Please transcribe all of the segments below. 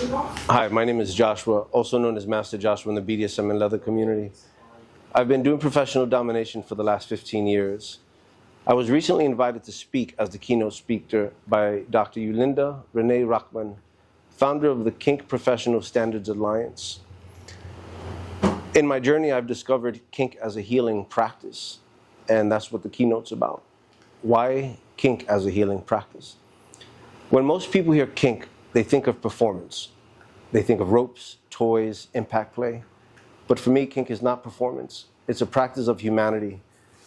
Hi, my name is Joshua, also known as Master Joshua in the BDSM and leather community. I've been doing professional domination for the last 15 years. I was recently invited to speak as the keynote speaker by Dr. Yulinda Renee Rachman, founder of the Kink Professional Standards Alliance. In my journey, I've discovered kink as a healing practice, and that's what the keynote's about. Why kink as a healing practice? When most people hear kink, they think of performance. They think of ropes, toys, impact play. But for me, kink is not performance. It's a practice of humanity.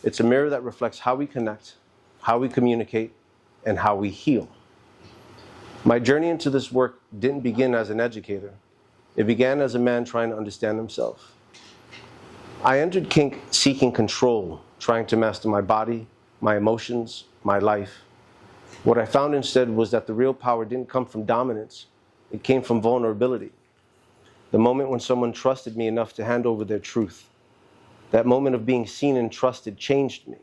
It's a mirror that reflects how we connect, how we communicate, and how we heal. My journey into this work didn't begin as an educator. It began as a man trying to understand himself. I entered kink seeking control, trying to master my body, my emotions, my life. What I found instead was that the real power didn't come from dominance. It came from vulnerability. The moment when someone trusted me enough to hand over their truth. That moment of being seen and trusted changed me.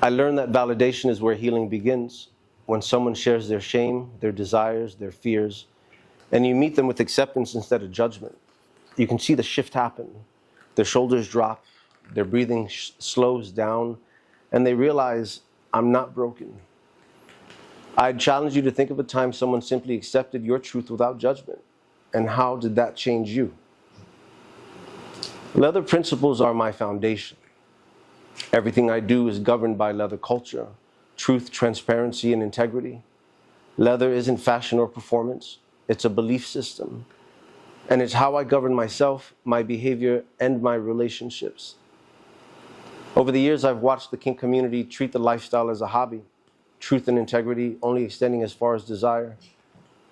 I learned that validation is where healing begins. When someone shares their shame, their desires, their fears, and you meet them with acceptance instead of judgment, you can see the shift happen. Their shoulders drop, their breathing slows down, and they realize, I'm not broken. I'd challenge you to think of a time someone simply accepted your truth without judgment. And how did that change you? Leather principles are my foundation. Everything I do is governed by leather culture, truth, transparency, and integrity. Leather isn't fashion or performance. It's a belief system. And it's how I govern myself, my behavior, and my relationships. Over the years, I've watched the kink community treat the lifestyle as a hobby, truth and integrity only extending as far as desire.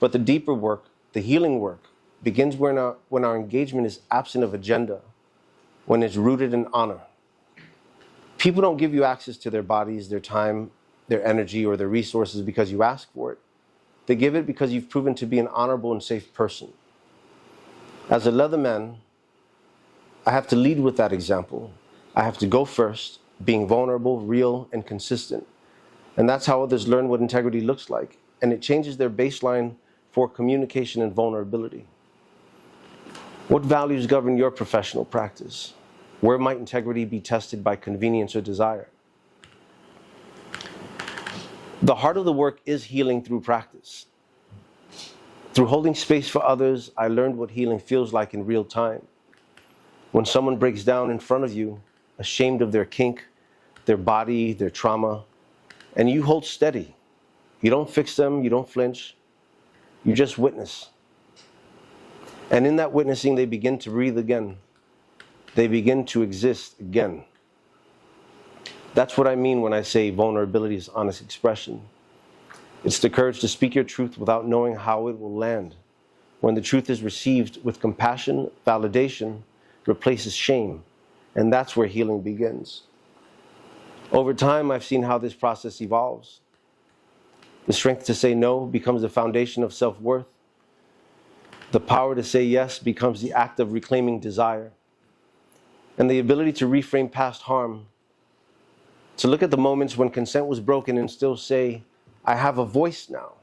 But the deeper work, the healing work, begins when our engagement is absent of agenda, when it's rooted in honor. People don't give you access to their bodies, their time, their energy, or their resources because you ask for it. They give it because you've proven to be an honorable and safe person. As a leather man, I have to lead with that example. I have to go first, being vulnerable, real, and consistent. And that's how others learn what integrity looks like. And it changes their baseline for communication and vulnerability. What values govern your professional practice? Where might integrity be tested by convenience or desire? The heart of the work is healing through practice. Through holding space for others, I learned what healing feels like in real time. When someone breaks down in front of you, ashamed of their kink, their body, their trauma, and you hold steady. You don't fix them, you don't flinch, you just witness. And in that witnessing, they begin to breathe again. They begin to exist again. That's what I mean when I say vulnerability is honest expression. It's the courage to speak your truth without knowing how it will land. When the truth is received with compassion, validation replaces shame. And that's where healing begins. Over time, I've seen how this process evolves. The strength to say no becomes the foundation of self-worth. The power to say yes becomes the act of reclaiming desire. And the ability to reframe past harm, to look at the moments when consent was broken and still say, I have a voice now,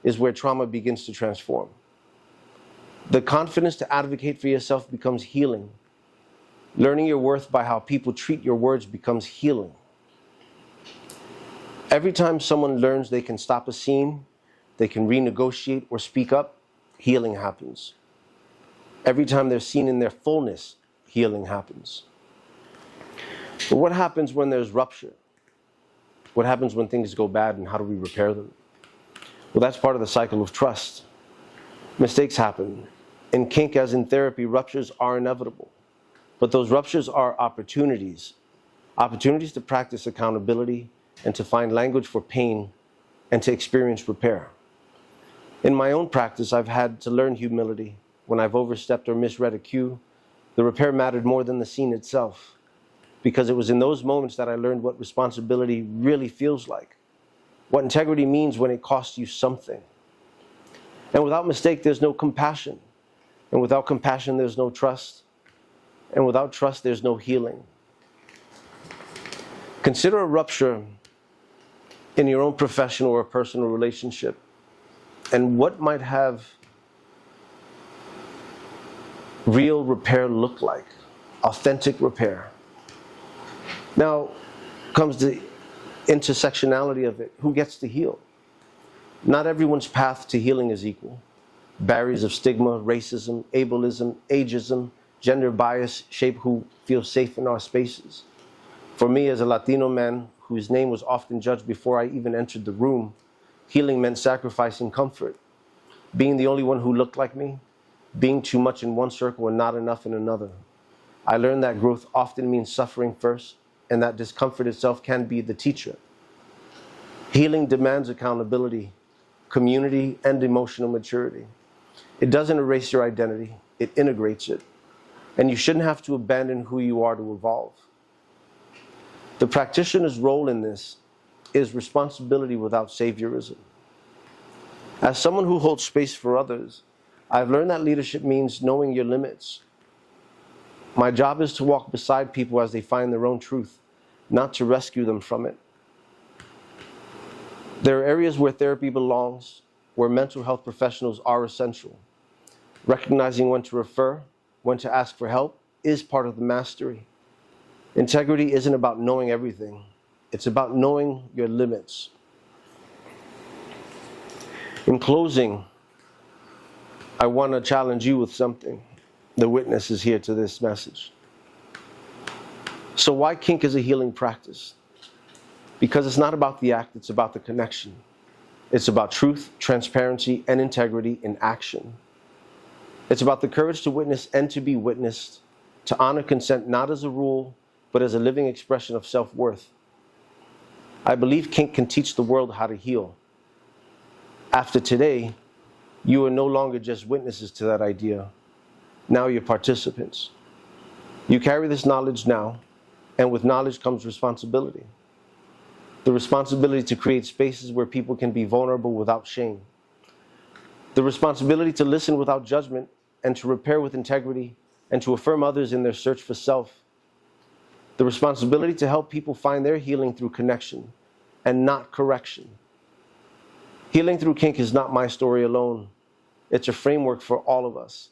is where trauma begins to transform. The confidence to advocate for yourself becomes healing. Learning your worth by how people treat your words becomes healing. Every time someone learns they can stop a scene, they can renegotiate or speak up, healing happens. Every time they're seen in their fullness, healing happens. But what happens when there's rupture? What happens when things go bad, and how do we repair them? Well, that's part of the cycle of trust. Mistakes happen. In kink, as in therapy, ruptures are inevitable. But those ruptures are opportunities. Opportunities to practice accountability and to find language for pain and to experience repair. In my own practice, I've had to learn humility. When I've overstepped or misread a cue, the repair mattered more than the scene itself. Because it was in those moments that I learned what responsibility really feels like. What integrity means when it costs you something. And without mistake, there's no compassion. And without compassion, there's no trust. And without trust, there's no healing. Consider a rupture in your own professional or personal relationship. And what might have real repair look like? Authentic repair. Now comes the intersectionality of it. Who gets to heal? Not everyone's path to healing is equal. Barriers of stigma, racism, ableism, ageism, gender bias shape who feels safe in our spaces. For me, as a Latino man whose name was often judged before I even entered the room, healing meant sacrificing comfort, being the only one who looked like me, being too much in one circle and not enough in another. I learned that growth often means suffering first, and that discomfort itself can be the teacher. Healing demands accountability, community, and emotional maturity. It doesn't erase your identity, it integrates it. And you shouldn't have to abandon who you are to evolve. The practitioner's role in this is responsibility without saviorism. As someone who holds space for others, I've learned that leadership means knowing your limits. My job is to walk beside people as they find their own truth, not to rescue them from it. There are areas where therapy belongs, where mental health professionals are essential. Recognizing when to refer, when to ask for help, is part of the mastery. Integrity isn't about knowing everything. It's about knowing your limits. In closing, I want to challenge you with something. The witness is here to this message. So why kink is a healing practice? Because it's not about the act, it's about the connection. It's about truth, transparency, and integrity in action. It's about the courage to witness and to be witnessed, to honor consent not as a rule, but as a living expression of self-worth. I believe kink can teach the world how to heal. After today, you are no longer just witnesses to that idea. Now you're participants. You carry this knowledge now, and with knowledge comes responsibility. The responsibility to create spaces where people can be vulnerable without shame. The responsibility to listen without judgment and to repair with integrity and to affirm others in their search for self. The responsibility to help people find their healing through connection and not correction. Healing through kink is not my story alone. It's a framework for all of us.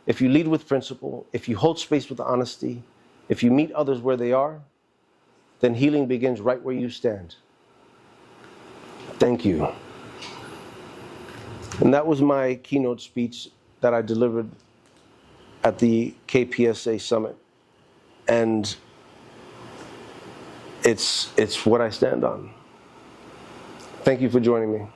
If you lead with principle, if you hold space with honesty, if you meet others where they are, then healing begins right where you stand. Thank you. And that was my keynote speech that I delivered at the KPSA Summit. And it's what I stand on. Thank you for joining me.